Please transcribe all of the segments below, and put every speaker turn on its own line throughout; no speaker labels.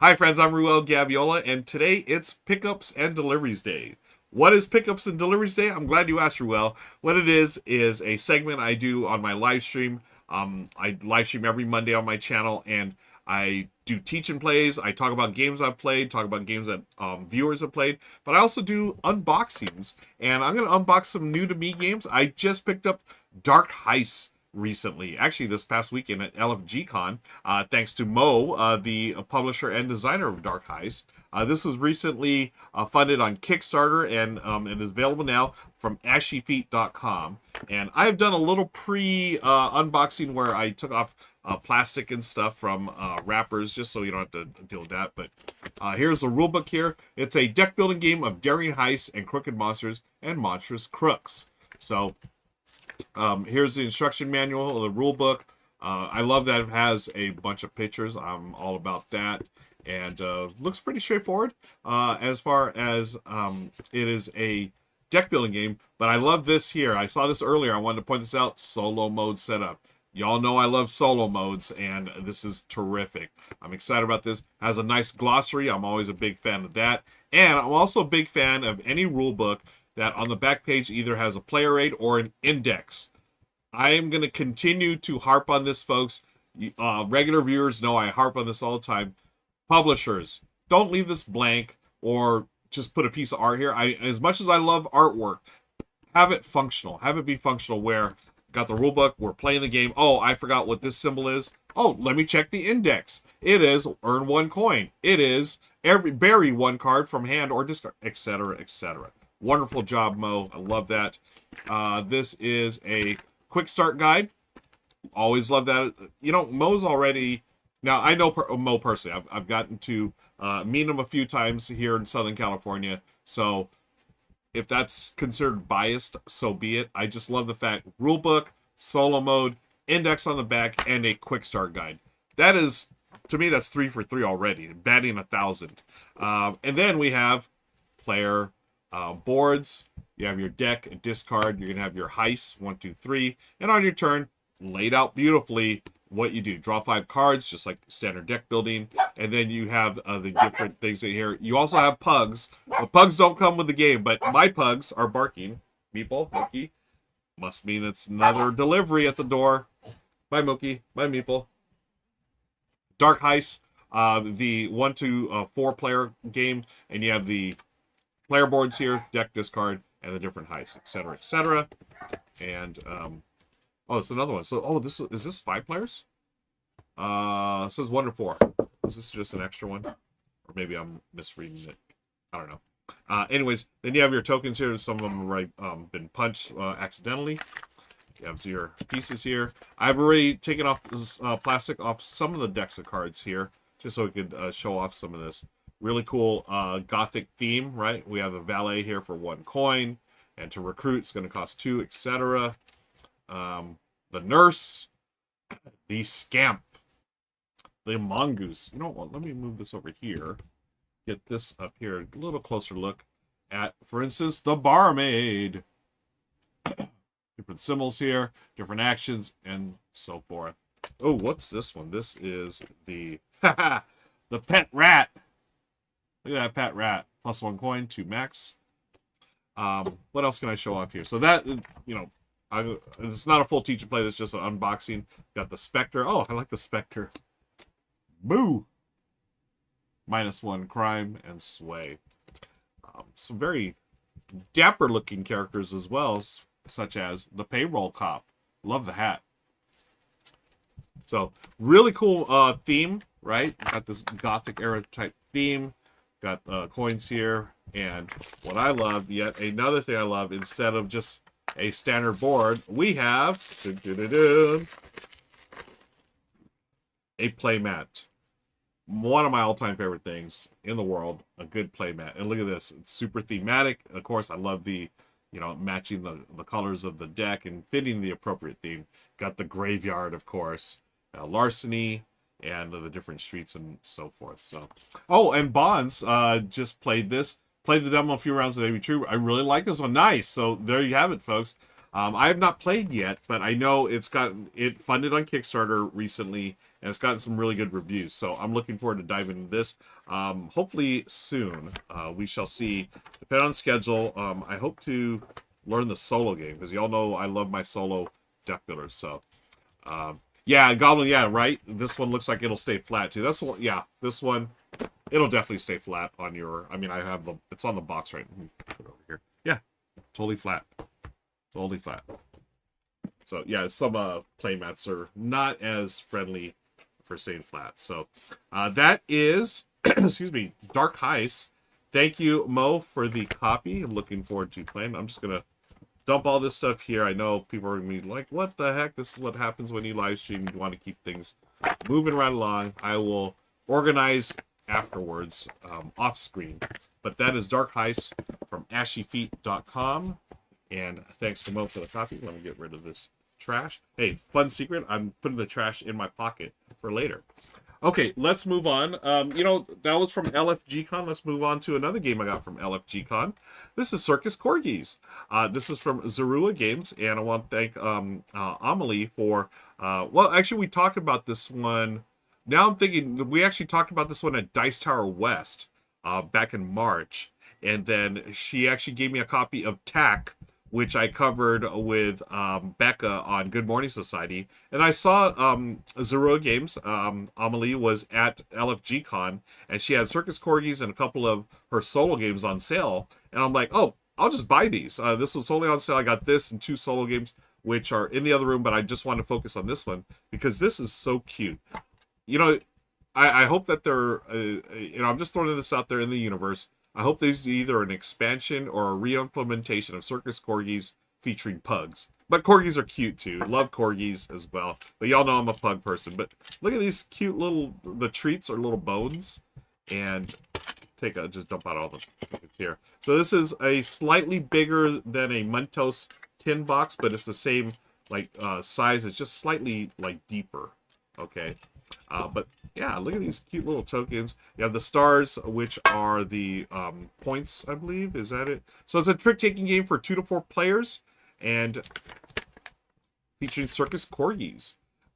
Hi friends, I'm Ruel Gaviola, and today it's Pickups and Deliveries Day. What is Pickups and Deliveries Day? I'm glad you asked, Ruel. What it is a segment I do on my live stream. I live stream every Monday on my channel, and I do teach and plays. I talk about games I've played, talk about games that viewers have played, but I also do unboxings, and I'm going to unbox some new to me games. I just picked up Dark Heists recently, actually this past weekend at LFG Con, thanks to Mo, the publisher and designer of Dark Heists. This was recently funded on Kickstarter, and it is available now from ashyfeet.com. And I've done a little pre-unboxing where I took off plastic and stuff from wrappers, just so you don't have to deal with that. But here's the rulebook here. It's a deck building game of daring heists and crooked monsters and monstrous crooks. So here's the instruction manual, the rule book. I love that it has a bunch of pictures. I'm all about that. And looks pretty straightforward as far as it is a deck building game. But I love this here. I saw this earlier. I wanted to point this out. Solo mode setup. Y'all know I love solo modes, and this is terrific. I'm excited about this. Has a nice glossary. I'm always a big fan of that. And I'm also a big fan of any rule book that on the back page either has a player aid or an index. I am going to continue to harp on this, folks. Regular viewers know I harp on this all the time. Publishers, don't leave this blank or just put a piece of art here. As much as I love artwork, have it functional. Have it be functional where got the rule book, we're playing the game. Oh, I forgot what this symbol is. Oh, let me check the index. It is earn one coin. It is bury one card from hand or discard, etc., etc. Wonderful job, Mo. I love that. This is a quick start guide. Always love that. You know, Mo's already... Now, I know Mo personally. I've gotten to meet him a few times here in Southern California. So, if that's considered biased, so be it. I just love the fact, rulebook, solo mode, index on the back, and a quick start guide. That is, to me, that's 3 for 3 already. Batting 1,000. And then we have player boards. You have your deck and discard. You're going to have your heists, 1, 2, 3. And on your turn, laid out beautifully, what you do. Draw 5 cards, just like standard deck building. And then you have the different things in here. You also have pugs. The pugs don't come with the game, but my pugs are barking. Meeple, Mookie. Must mean it's another delivery at the door. Bye, Mookie. Bye, Meeple. Dark Heists, the 1 to 4 player game. And you have the player boards here, deck, discard, and the different heists, etc., etc. And oh, it's another one. So, oh, is this 5 players? It says 1 to 4. Is this just an extra one, or maybe I'm misreading it? I don't know. Anyways, then you have your tokens here. Some of them have already been punched accidentally. You have your pieces here. I've already taken off this plastic off some of the decks of cards here, just so we could show off some of this. Really cool gothic theme, right? We have a valet here for 1 coin, and to recruit it's going to cost 2, etc. The nurse, the scamp, the mongoose. You know what? Let me move this over here. Get this up here. A little closer look at, for instance, the barmaid. Different symbols here, different actions, and so forth. Oh, what's this one? This is the the pet rat. Look at that pet rat. Plus 1 coin, 2 max. What else can I show off here? So that, you know, it's not a full teach and play. This is just an unboxing. Got the Spectre. Oh, I like the Spectre. Boo! -1 crime and sway. Some very dapper looking characters as well, such as the payroll cop. Love the hat. So, really cool theme, right? Got this gothic era type theme. Got coins here. And what I love, yet another thing I love, instead of just a standard board, we have a playmat. One of my all-time favorite things in the world, a good playmat. And look at this, it's super thematic. Of course, I love the, you know, matching the colors of the deck and fitting the appropriate theme. Got the graveyard, of course, larceny, and the different streets and so forth. So, oh, and Bonds just played this. Played the demo a few rounds of AB True. I really like this one. Nice. So there you have it, folks. I have not played yet, but I know it's gotten it funded on Kickstarter recently, and it's gotten some really good reviews. So I'm looking forward to diving into this. Hopefully soon. We shall see. Depending on schedule. I hope to learn the solo game because y'all know I love my solo deck builders. So yeah, Goblin. Yeah, right. This one looks like it'll stay flat too. That's one. Yeah, this one. It'll definitely stay flat on your. I mean, I have the. It's on the box right. Put it over here. Yeah, totally flat. Totally flat. So yeah, some playmats are not as friendly for staying flat. So that is, excuse me, Dark Heists. Thank you, Mo, for the copy. I'm looking forward to playing. I'm just gonna dump all this stuff here. I know people are gonna be like, "What the heck?" This is what happens when you live stream. You want to keep things moving right along. I will organize afterwards, off screen. But that is Dark Heists from ashyfeet.com. And thanks to Mo for the copy. Let me get rid of this trash. Hey, fun secret. I'm putting the trash in my pocket for later. Okay, let's move on. You know, that was from LFGCon. Let's move on to another game I got from LFGCon. This is Circus Corgis. This is from Zorua Games. And I want to thank Amelie for... well, actually, we talked about this one. Now I'm thinking, we actually talked about this one at Dice Tower West back in March. And then she actually gave me a copy of TAC, which I covered with Becca on Good Morning Society. And I saw Zorua Games. Amelie was at LFGCon, and she had Circus Corgis and a couple of her solo games on sale. And I'm like, oh, I'll just buy these. This was totally on sale. I got this and 2 solo games, which are in the other room, but I just want to focus on this one because this is so cute. You know, I hope that they're, you know, I'm just throwing this out there in the universe. I hope there's either an expansion or a re-implementation of Circus Corgis featuring pugs. But corgis are cute too. Love corgis as well. But y'all know I'm a pug person. But look at these cute little, the treats are little bones. And just dump out all the here. So this is a slightly bigger than a Mentos tin box, but it's the same like size. It's just slightly like deeper. Okay. But yeah, look at these cute little tokens. You have the stars, which are the points, I believe. Is that it? So it's a trick-taking game for 2 to 4 players, and featuring Circus Corgis.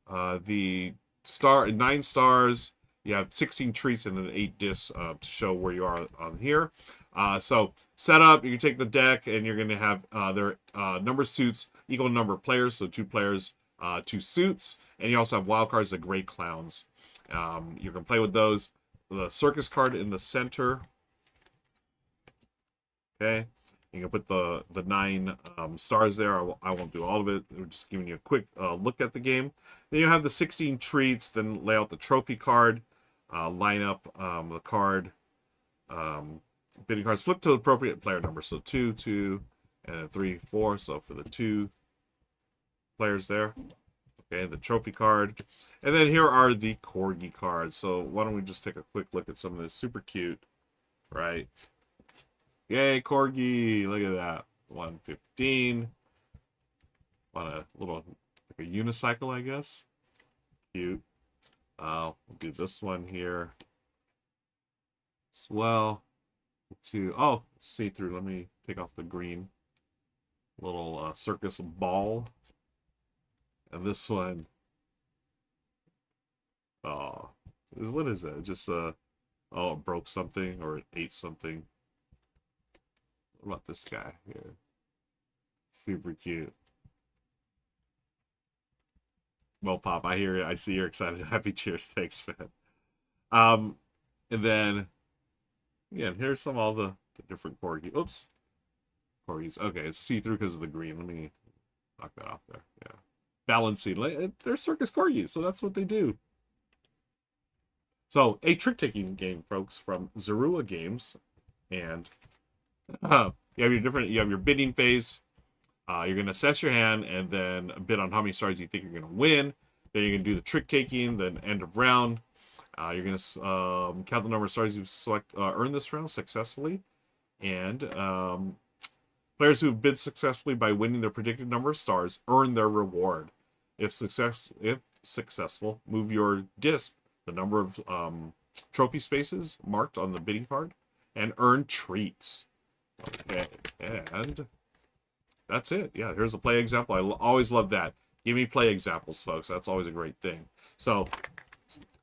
The 9 stars. You have 16 treats and then 8 discs to show where you are on here. So set up. You can take the deck, and you're going to have their number of suits equal number of players. So 2 players, 2 suits. And you also have wild cards, the Gray Clowns. You can play with those. The circus card in the center. Okay. You can put the 9 stars there. I won't do all of it. We're just giving you a quick look at the game. Then you have the 16 treats. Then lay out the trophy card. Line up the card. Bidding cards. Flip to the appropriate player number. So 2, 2, and 3, 4. So for the 2 players there. Okay, the trophy card. And then here are the Corgi cards. So why don't we just take a quick look at some of this. Super cute, right? Yay, Corgi. Look at that. 115. On a little, like a unicycle, I guess. Cute. We'll do this one here as well. Oh, see-through. Let me take off the green. Little circus ball. And this one, oh, what is that? Just, oh, it broke something or it ate something. What about this guy here? Super cute. Well, Pop, I hear you. I see you're excited. Happy tears. Thanks, man. And then, again, here's some all the different corgi. Oops. Corgis. Okay, it's see-through because of the green. Let me knock that off there. Yeah. Balancing. They're Circus Corgis, so that's what they do. So, a trick-taking game, folks, from Zorua Games. And you have your bidding phase. You're going to assess your hand and then bid on how many stars you think you're going to win. Then you're going to do the trick-taking, then end of round. You're going to count the number of stars you've earned this round successfully. And players who have bid successfully by winning their predicted number of stars earn their reward. If successful, move your disc, the number of trophy spaces marked on the bidding card, and earn treats. Okay, and that's it. Yeah, here's a play example. I always love that. Give me play examples, folks. That's always a great thing. So,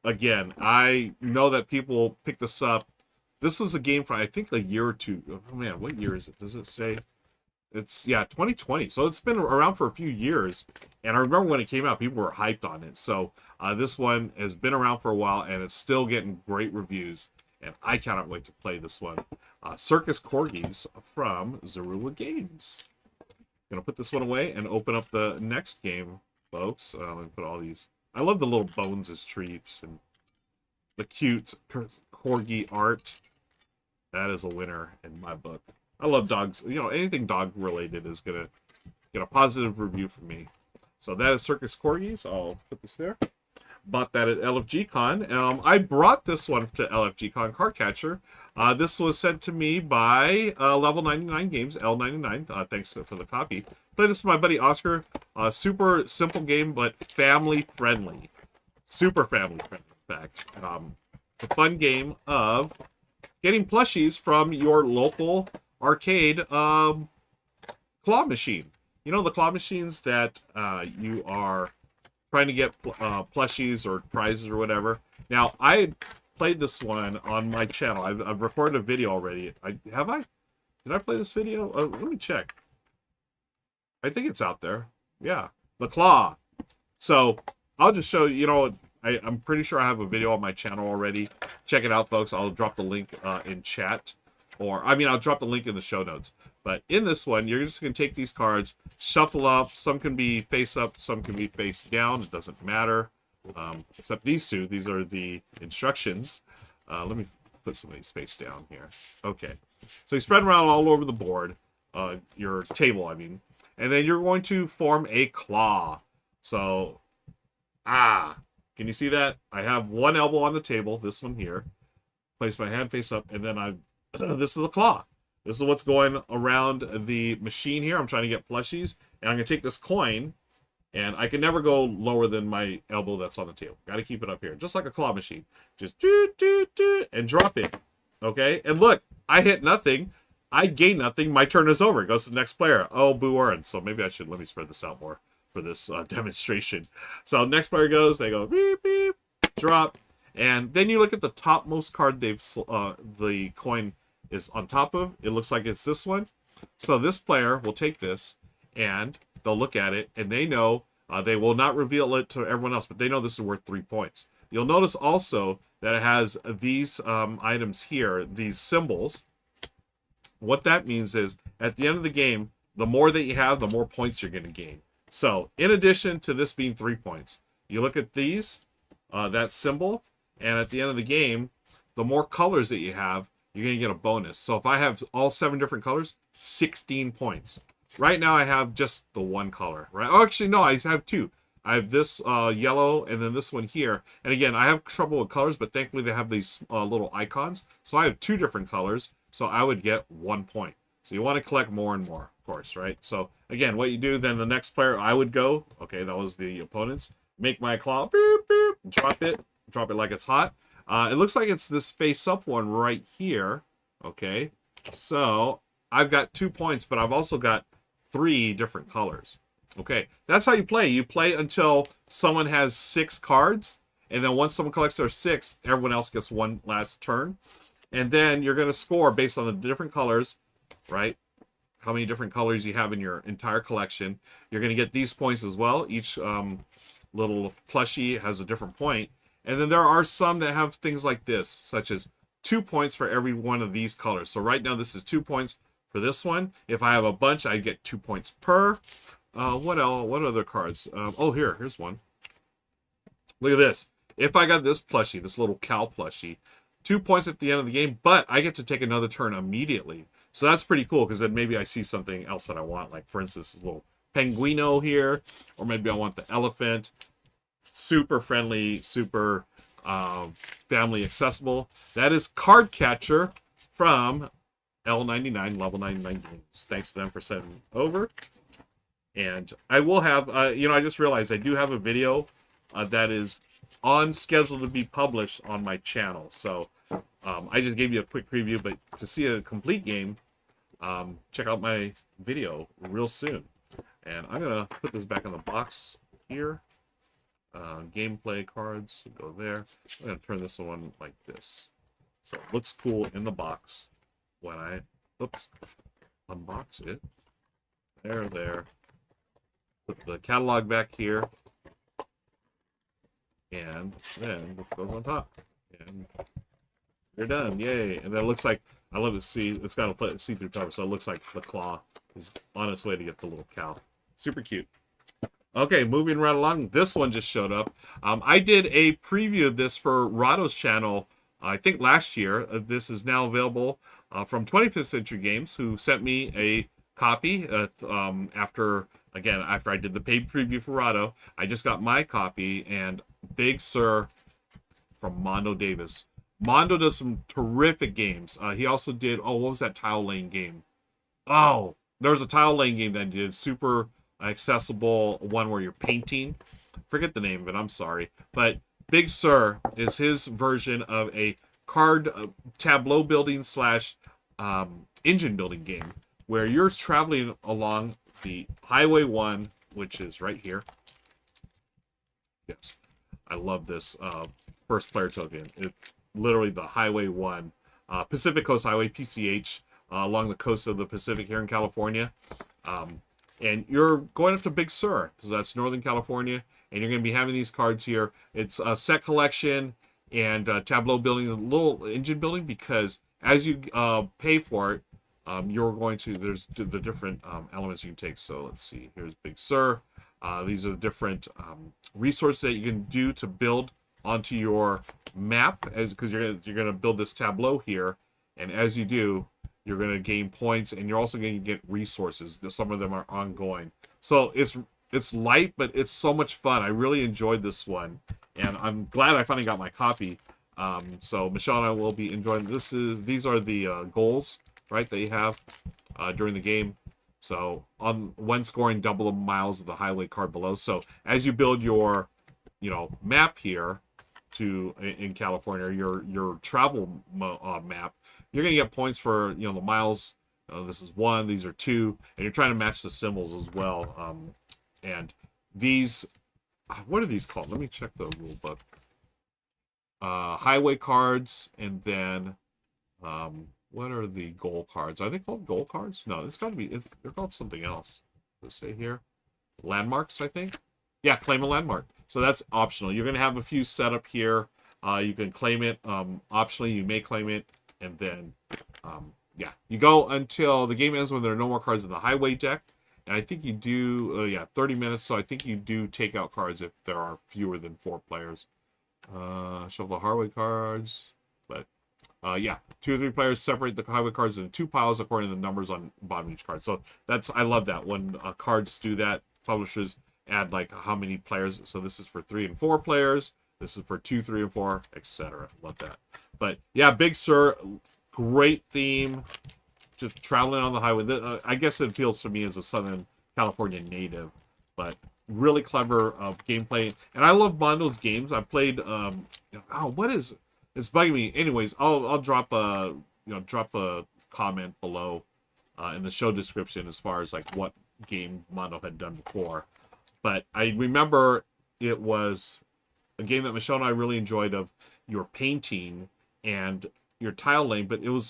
again, I know that people pick this up. This was a game for, I think, a year or two. Oh, man, what year is it? Does it say? It's, yeah, 2020. So it's been around for a few years. And I remember when it came out, people were hyped on it. So this one has been around for a while, and it's still getting great reviews. And I cannot wait to play this one. Circus Corgis from Zorua Games. Gonna put this one away and open up the next game, folks. Let me put all these. I love the little bones as treats and the cute corgi art. That is a winner in my book. I love dogs. You know, anything dog related is gonna get a positive review from me. So that is Circus Corgis. I'll put this there. Bought that at LFG Con. I brought this one to LFG Con Card Catcher. This was sent to me by Level 99 Games, L99. Thanks for the copy. Play this with my buddy Oscar. Super simple game, but family friendly. Super family friendly, in fact. It's a fun game of getting plushies from your local arcade claw machine. You know, the claw machines that you are trying to get plushies or prizes or whatever. Now, I played this one on my channel. I've recorded a video already. Have I? Did I play this video? Let me check. I think it's out there. Yeah, the claw. So I'll just show you. You know, I'm pretty sure I have a video on my channel already. Check it out, folks. I'll drop the link in chat. Or, I mean, I'll drop the link in the show notes. But in this one, you're just going to take these cards, shuffle up. Some can be face up, some can be face down. It doesn't matter. Except these two. These are the instructions. Let me put some of these face down here. Okay. So you spread them around all over the board. Your table, I mean. And then you're going to form a claw. So, can you see that? I have one elbow on the table, this one here. Place my hand face up, and then this is the claw. This is what's going around the machine here. I'm trying to get plushies. And I'm going to take this coin, and I can never go lower than my elbow that's on the table. Got to keep it up here. Just like a claw machine. Just and drop it. Okay? And look, I hit nothing. I gain nothing. My turn is over. It goes to the next player. Oh, boo orange. So maybe I should, let me spread this out more for this demonstration. So next player goes. They go, beep, beep, drop. And then you look at the topmost card the coin is on top of. It looks like it's this one. So this player will take this and they'll look at it and they know they will not reveal it to everyone else, but they know this is worth 3 points. You'll notice also that it has these items here, these symbols. What that means is at the end of the game, the more that you have, the more points you're going to gain. So in addition to this being 3 points, you look at these, that symbol, and at the end of the game, the more colors that you have, you're going to get a bonus. So if I have all 7 different colors, 16 points. Right now I have just the one color, right? Oh, actually, no, I have 2. I have this yellow and then this one here. And again, I have trouble with colors, but thankfully they have these little icons. So I have 2 different colors, so I would get 1 point. So you want to collect more and more, of course, right? So again, what you do, then the next player, I would go, okay, that was the opponents, make my claw, beep, beep, drop it like it's hot. It looks like it's this face-up one right here. Okay, so I've got 2 points, but I've also got 3 different colors. Okay, that's how you play. You play until someone has 6 cards, and then once someone collects their 6th, everyone else gets one last turn. And then you're going to score based on the different colors, right? How many different colors you have in your entire collection. You're going to get these points as well. Each little plushie has a different point. And then there are some that have things like this, such as 2 points for every one of these colors. So right now this is 2 points for this one. If I have a bunch, I get 2 points per. What else? What other cards? Oh, here's one. Look at this. If I got this plushie, this little cow plushie, 2 points at the end of the game, but I get to take another turn immediately. So that's pretty cool, because then maybe I see something else that I want. Like, for instance, a little penguino here, or maybe I want the elephant. Super friendly, super family accessible. That is Card Catcher from L99, Level 99 Games. Thanks to them for sending over. And I will have, I just realized I do have a video that is on schedule to be published on my channel. So I just gave you a quick preview, but to see a complete game, check out my video real soon. And I'm going to put this back in the box here. Gameplay cards go there. I'm going to turn this one like this. So it looks cool in the box when I, oops, unbox it. There. Put the catalog back here. And then this goes on top. And you're done. Yay. And then it looks like, I love to see, it's got a see-through cover, so it looks like the claw is on its way to get the little cow. Super cute. Okay, moving right along. This one just showed up. I did a preview of this for Rahdo's channel, I think last year. This is now available from 25th Century Games, who sent me a copy after I did the paid preview for Rahdo. I just got my copy, and Big Sir from Mondo Davis. Mondo does some terrific games. He also did, what was that tile laying game? Oh, there was a tile laying game that did super accessible one where you're painting. Forget the name of it, I'm sorry. But Big Sir is his version of a card tableau building slash engine building game where you're traveling along the Highway 1, which is right here. Yes, I love this first player token. It's literally the Highway 1, Pacific Coast Highway, PCH, along the coast of the Pacific here in California. And you're going up to Big Sur, so that's Northern California, and you're going to be having these cards here. It's a set collection and tableau building, a little engine building, because as you pay for it, you're going to, there's the different elements you can take. So let's see, here's Big Sur. These are the different resources that you can do to build onto your map, because you're gonna build this tableau here, and as you do, you're going to gain points, and you're also going to get resources. Some of them are ongoing. So it's light, but it's so much fun. I really enjoyed this one, and I'm glad I finally got my copy. So Michelle and I will be enjoying this. These are the goals, right, that you have during the game. So when scoring, double the miles of the highway card below. So as you build your, map here in California, your travel map, you're going to get points for, the miles. This is 1, these are 2, and you're trying to match the symbols as well. And these, what are these called? Let me check the rule book. Highway cards, and then, what are the goal cards? Are they called goal cards? No, it's got to be, they're called something else. Let's say here. Landmarks, I think. Yeah, claim a landmark. So that's optional. You're going to have a few set up here. You can claim it. Optionally, you may claim it. And then, you go until the game ends when there are no more cards in the highway deck. And I think you do, 30 minutes. So I think you do take out cards if there are fewer than 4 players. Shuffle the highway cards. But, 2 or 3 players separate the highway cards into 2 piles according to the numbers on the bottom of each card. So I love that. When cards do that, publishers add like how many players. So this is for 3 and 4 players. This is for 2, 3, and 4, etc. Love that. But yeah, Big Sur, great theme. Just traveling on the highway. I guess it feels to me as a Southern California native, but really clever gameplay. And I love Mondo's games. I played. What is it? It's bugging me. Anyways, I'll drop a comment below in the show description as far as like what game Mondo had done before. But I remember it was a game that Michelle and I really enjoyed, of your painting and your tile laying, but it was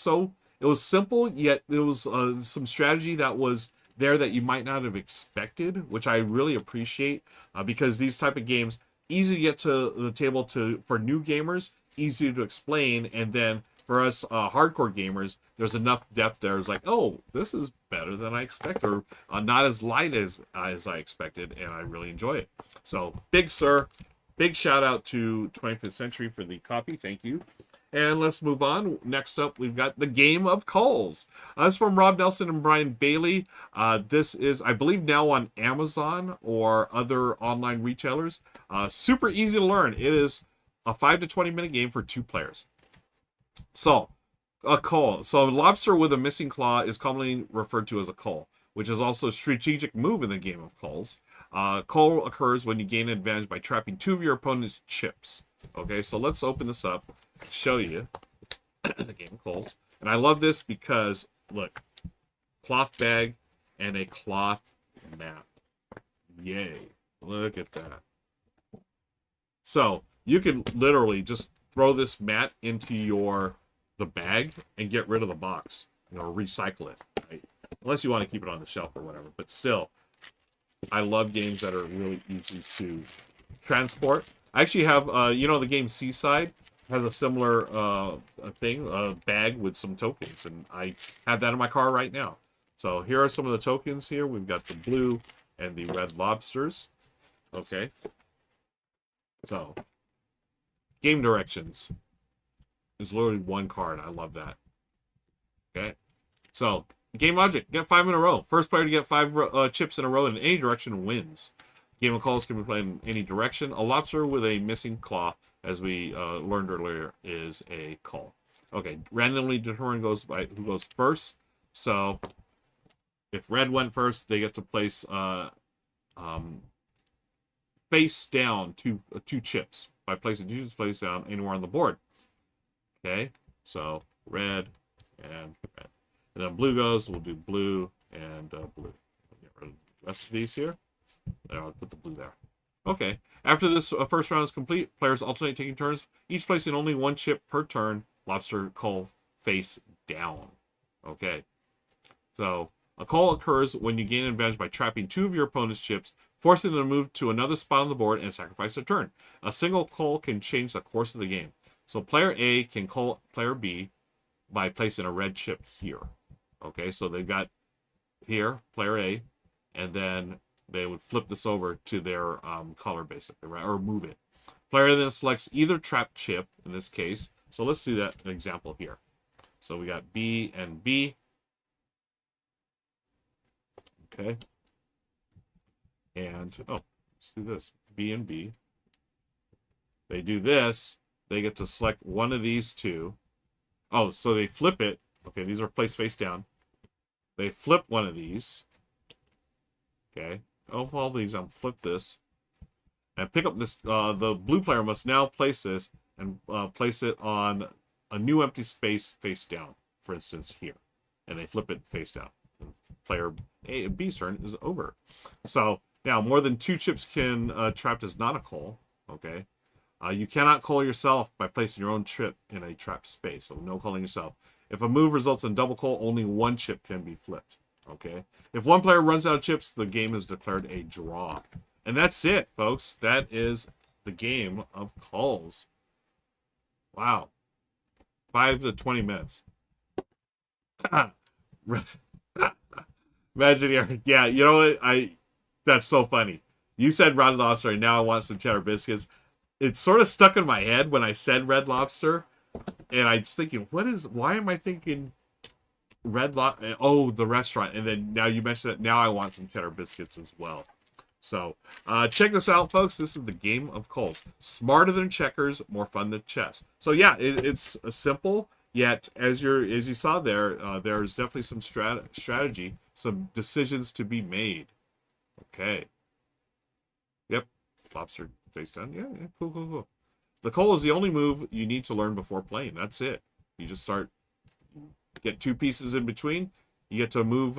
simple, yet there was some strategy that was there that you might not have expected, which I really appreciate, because these type of games, easy to get to the table for new gamers, easy to explain, and then for us hardcore gamers, there's enough depth there. It's like, oh, this is better than I expected, or not as light as I expected, and I really enjoy it. So, Big Sir, big shout out to 25th Century for the copy. Thank you. And let's move on. Next up, we've got the Game of Culls. It's from Rob Nelson and Brian Bailey. This is, I believe, now on Amazon or other online retailers. Super easy to learn. It is a 5 to 20 minute game for 2 players. So, a cull. So, lobster with a missing claw is commonly referred to as a cull, which is also a strategic move in the Game of Culls. Cull occurs when you gain an advantage by trapping 2 of your opponent's chips. Okay, so let's open this up and show you the Game of Culls. And I love this because, look, cloth bag, and a cloth map. Yay. Look at that. So you can literally just throw this mat into the bag and get rid of the box. Recycle it. Right? Unless you want to keep it on the shelf or whatever. But still, I love games that are really easy to transport. I actually have, the game Seaside has a similar thing, a bag with some tokens. And I have that in my car right now. So here are some of the tokens here. We've got the blue and the red lobsters. Okay. So, game directions is literally one card. I love that. Okay. So, game object. Get 5 in a row. First player to get 5 chips in a row in any direction wins. Game of Culls can be played in any direction. A lobster with a missing claw, as we learned earlier, is a cull. Okay. Randomly determined who goes first. So, if red went first, they get to place face down two chips by placing 2 chips face down anywhere on the board. Okay, so red and red. And then blue goes, we'll do blue and blue. I'll get rid of the rest of these here. There, I'll put the blue there. Okay, after this first round is complete, players alternate taking turns, each placing only 1 chip per turn, lobster cull face down. Okay, so a cull occurs when you gain an advantage by trapping 2 of your opponent's chips, forcing them to move to another spot on the board and sacrifice a turn. A single cull can change the course of the game. So player A can cull player B by placing a red chip here. Okay, so they've got here, player A, and then they would flip this over to their color, basically, right? Or move it. Player then selects either trapped chip, in this case. So let's do that an example here. So we got B and B. Okay. And, let's do this. B and B. They do this. They get to select one of these 2. Oh, so they flip it. Okay, these are placed face down. They flip one of these. Okay. Of all these, I'm flip this. And pick up this. The blue player must now place this and place it on a new empty space face down. For instance, here. And they flip it face down. And player B's turn is over. So, now, more than 2 chips can trapped is not a cull. Okay. You cannot cull yourself by placing your own chip in a trapped space. So no culling yourself. If a move results in double cull, only 1 chip can be flipped. Okay. If one player runs out of chips, the game is declared a draw. And that's it, folks. That is the game of culls. Wow. 5 to 20 minutes. Imagine here. Yeah, you know what? That's so funny. You said red lobster, and now I want some cheddar biscuits. It sort of stuck in my head when I said red lobster, and I was thinking, why am I thinking red lobster? Oh, the restaurant. And then now you mentioned it. Now I want some cheddar biscuits as well. So check this out, folks. This is the game of culls. Smarter than checkers, more fun than chess. So yeah, it's simple. Yet, as you saw there, there's definitely some strategy, some decisions to be made. Okay. Yep. Lobster face down. Yeah, cool. The cull is the only move you need to learn before playing. That's it. You just get 2 pieces in between. You get to move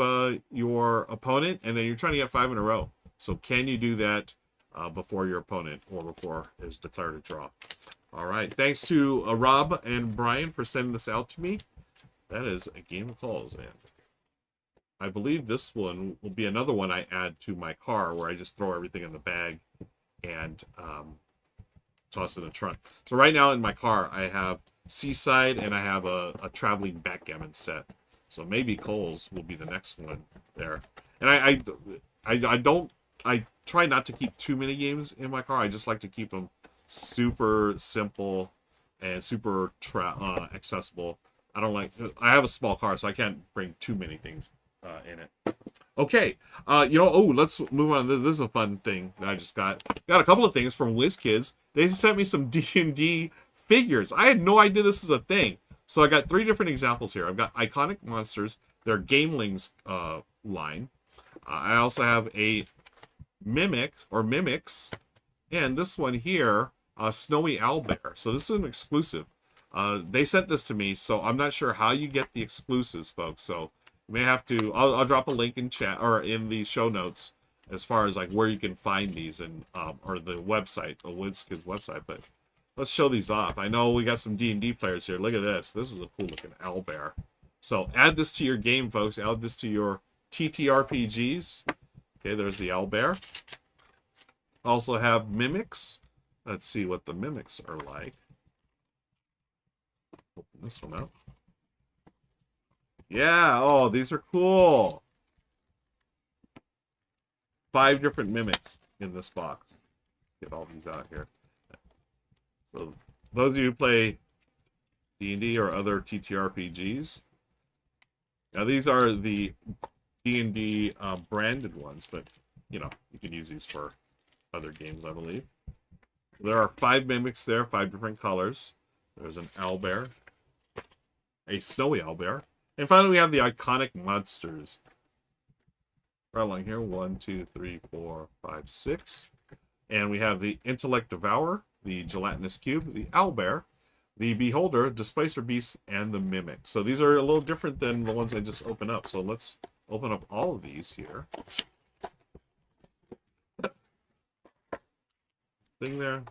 your opponent, and then you're trying to get 5 in a row. So can you do that before your opponent or before is declared a draw? All right. Thanks to Rob and Brian for sending this out to me. That is a game of culls, man. I believe this one will be another one I add to my car where I just throw everything in the bag and toss it in the trunk. So right now in my car, I have Seaside and I have a traveling backgammon set. So maybe culls will be the next one there. And I try not to keep too many games in my car. I just like to keep them super simple and super accessible. I have a small car, so I can't bring too many things in it. Okay, let's move on. This is a fun thing that I just got. Got a couple of things from WizKids. They sent me some D&D figures. I had no idea this is a thing. So I got 3 different examples here. I've got iconic monsters. They're Gamelings line. I also have a mimics, and this one here, Snowy Owlbear. So this is an exclusive. They sent this to me, so I'm not sure how you get the exclusives, folks. So You may have to. I'll drop a link in chat or in the show notes as far as like where you can find these and or the website, the WizKids website. But let's show these off. I know we got some D&D players here. Look at this. This is a cool looking owlbear. So add this to your game, folks. Add this to your TTRPGs. Okay, there's the owlbear. Also have mimics. Let's see what the mimics are like. Open this one up. Yeah, oh, these are cool. 5 different mimics in this box. Get all these out here. So those of you who play D&D or other TTRPGs, now these are the D&D branded ones, but you know, you can use these for other games, I believe. There are 5 mimics there, 5 different colors. There's an owlbear, a snowy owlbear, and finally we have the iconic monsters. Right along here, 1, 2, 3, 4, 5, 6. And we have the Intellect Devourer, the Gelatinous Cube, the Owlbear, the Beholder, Displacer Beast, and the Mimic. So these are a little different than the ones I just opened up. So let's open up all of these here. Thing there.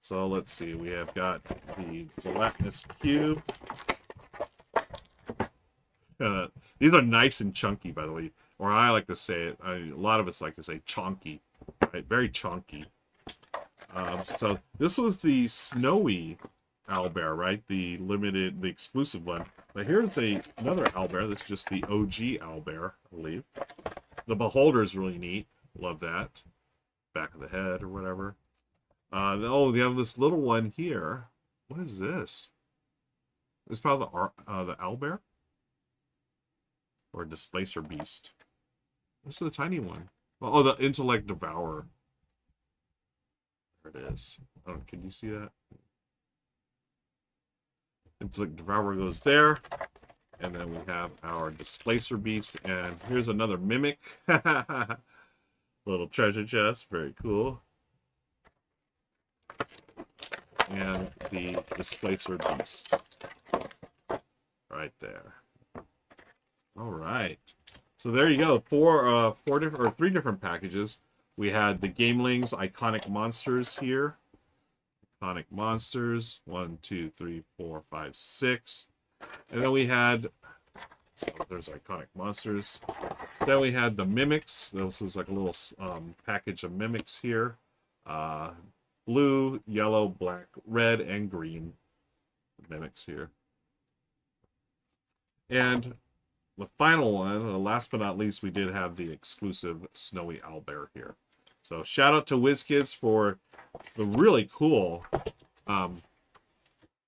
So let's see. We have got the Gelatinous Cube. These are nice and chunky, by the way. Or I like to say it. A lot of us like to say chonky. Right? Very chonky. So this was the snowy owlbear, right? The limited, the exclusive one. But here's another owlbear. That's just the OG owlbear, I believe. The Beholder is really neat. Love that. Back of the head or whatever. Oh, they have this little one here. What is this? It's probably the owlbear? Or Displacer Beast. This is the tiny one. Oh, the Intellect Devourer. There it is. Oh, can you see that? Intellect Devourer goes there. And then we have our Displacer Beast. And here's another Mimic. Little treasure chest. Very cool. And the Displacer Beast. Right there. All right. So there you go. 3 different packages. We had the Gamelings Iconic Monsters here. Iconic Monsters. 1, 2, 3, 4, 5, 6. And then we had, so there's Iconic Monsters. Then we had the Mimics. This was like a little package of Mimics here. Blue, yellow, black, red, and green. The Mimics here. And the final one, last but not least, we did have the exclusive Snowy Owlbear here. So shout out to WizKids for the really cool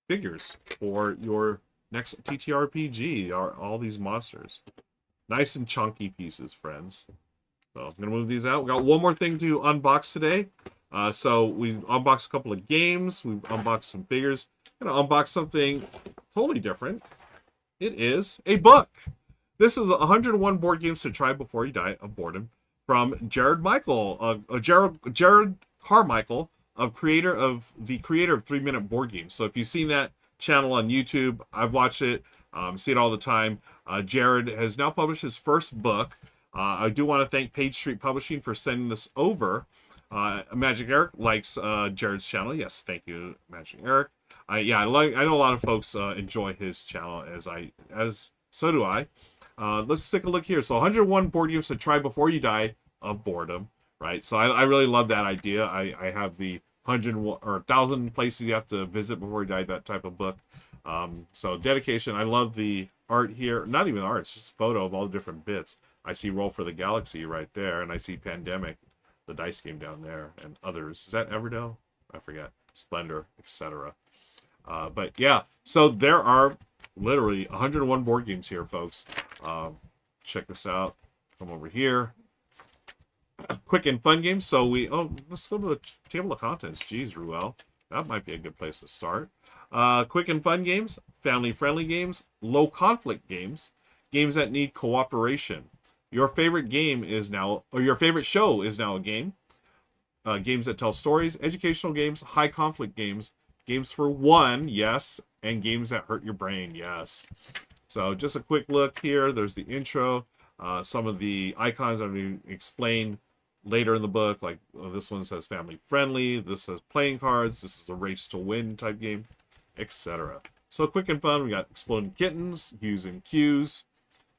figures for your next TTRPG, all these monsters. Nice and chunky pieces, friends. So I'm going to move these out. We got one more thing to unbox today. So we unboxed a couple of games. We've unboxed some figures. I'm going to unbox something totally different. It is a book. This is 101 board games to try before you die of boredom from Jared Carmichael, creator of 3-Minute Board Games. So if you've seen that channel on YouTube, I've watched it, see it all the time. Jared has now published his first book. I do want to thank Page Street Publishing for sending this over. Magic Eric likes Jared's channel. Yes, thank you, Magic Eric. I know a lot of folks enjoy his channel so do I. Let's take a look here. So 101 board games to try before you die of boredom, right? So I really love that idea. I have the 101 or 1,000 places you have to visit before you die, that type of book. So dedication. I love the art here. Not even art, it's just a photo of all the different bits. I see Roll for the Galaxy right there, and I see Pandemic, the dice game down there, and others. Is that Everdell? I forget. Splendor, etc. But yeah, so there are literally 101 board games here, folks. Check this out. Come over here. Quick and fun games. So let's go to the table of contents. Jeez, Ruel. That might be a good place to start. Quick and fun games, family-friendly games, low conflict games, games that need cooperation. Your favorite game is now, or your favorite show is now a game. Games that tell stories, educational games, high conflict games, games for one, yes, and games that hurt your brain, yes. So just a quick look here. There's the intro. Some of the icons I'm going to explain later in the book. Like this one says family friendly. This says playing cards. This is a race to win type game, etc. So quick and fun. We got exploding kittens, hues and cues,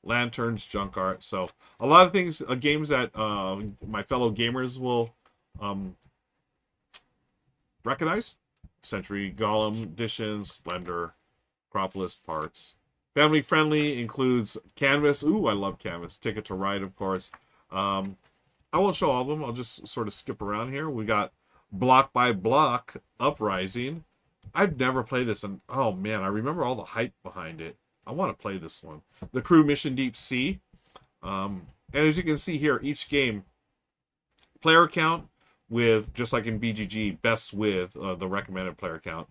lanterns, junk art. So a lot of things, games that my fellow gamers will recognize. Century Golem Edition, Splendor, Acropolis Parks. Family friendly includes Canvas. Ooh, I love Canvas. Ticket to Ride, of course. I won't show all of them. I'll just sort of skip around here. We got Block by Block Uprising. I've never played this, and oh man, I remember all the hype behind it. I want to play this one. The Crew Mission Deep Sea. And as you can see here, each game, player count with, just like in BGG, best with the recommended player count.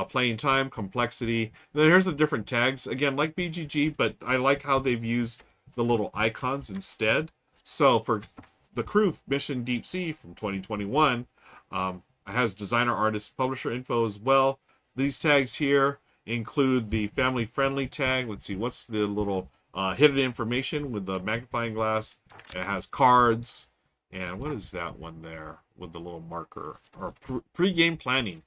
Playing time, complexity. And then here's the different tags. Again, like BGG, but I like how they've used the little icons instead. So for the Crew Mission Deep Sea from 2021, it has designer, artist, publisher info as well. These tags here include the family friendly tag. Let's see, what's the little hidden information with the magnifying glass. It has cards. And what is that one there with the little marker? Or pre-game planning.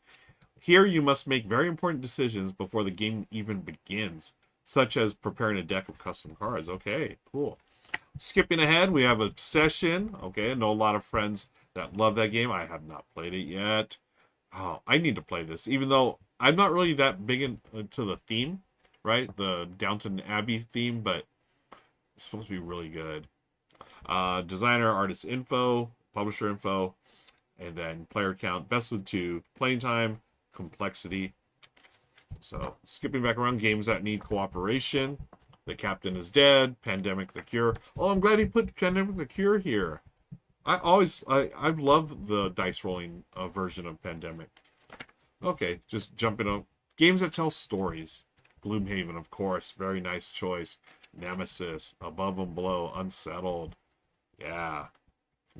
Here you must make very important decisions before the game even begins, such as preparing a deck of custom cards. Okay, cool. Skipping ahead, we have Obsession. Okay, I know a lot of friends that love that game. I have not played it yet. Oh, I need to play this, even though I'm not really that big into the theme, right? The Downton Abbey theme, but it's supposed to be really good. Designer, artist info, publisher info, and then player count, best of 2, playing time, complexity. So skipping back around, games that need cooperation. The Captain is Dead, Pandemic the Cure. Oh, I'm glad he put Pandemic the Cure here. I love the dice rolling version of Pandemic. Okay, just jumping up. Games that tell stories. Gloomhaven, of course, very nice choice. Nemesis, Above and Below, Unsettled. Yeah.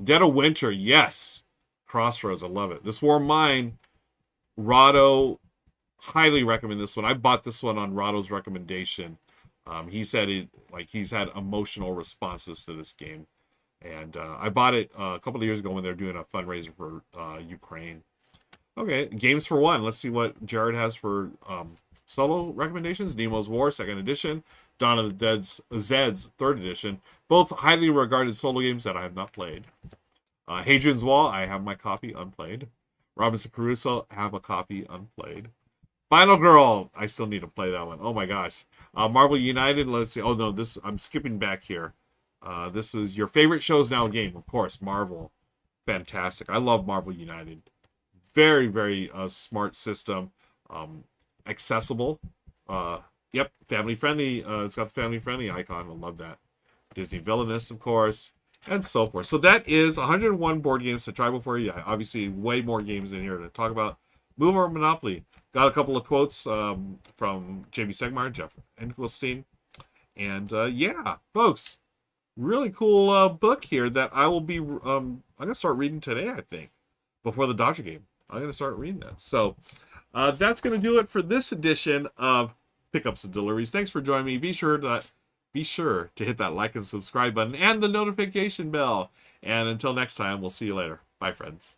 Dead of Winter, yes. Crossroads, I love it. This War of Mine, Rahdo, highly recommend this one. I bought this one on Rahdo's recommendation. He said he's had emotional responses to this game. And I bought it a couple of years ago when they were doing a fundraiser for Ukraine. Okay, Games for One. Let's see what Jared has for solo recommendations. Nemo's War, 2nd edition. Dawn of the Dead's Zed's 3rd edition. Both highly regarded solo games that I have not played. Hadrian's Wall, I have my copy unplayed. Robinson Crusoe, have a copy unplayed. Final Girl, I still need to play that one. Oh my gosh. Marvel United, let's see. Oh no, I'm skipping back here. This is your favorite shows now game, of course. Marvel, fantastic. I love Marvel United. Very, very smart system. Accessible. Yep, family friendly. It's got the family friendly icon. I love that. Disney Villainous, of course, and so forth. So that is 101 board games to try before you. Obviously, way more games in here to talk about. Move over Monopoly. Got a couple of quotes from J.B. Segmeyer, Jeff Engelstein. And yeah, folks, really cool book here that I will be, I'm going to start reading today, I think, before the Dodger game. I'm going to start reading that. So that's going to do it for this edition of Pickups and Deliveries. Thanks for joining me. Be sure to hit that like and subscribe button and the notification bell. And until next time, we'll see you later. Bye, friends.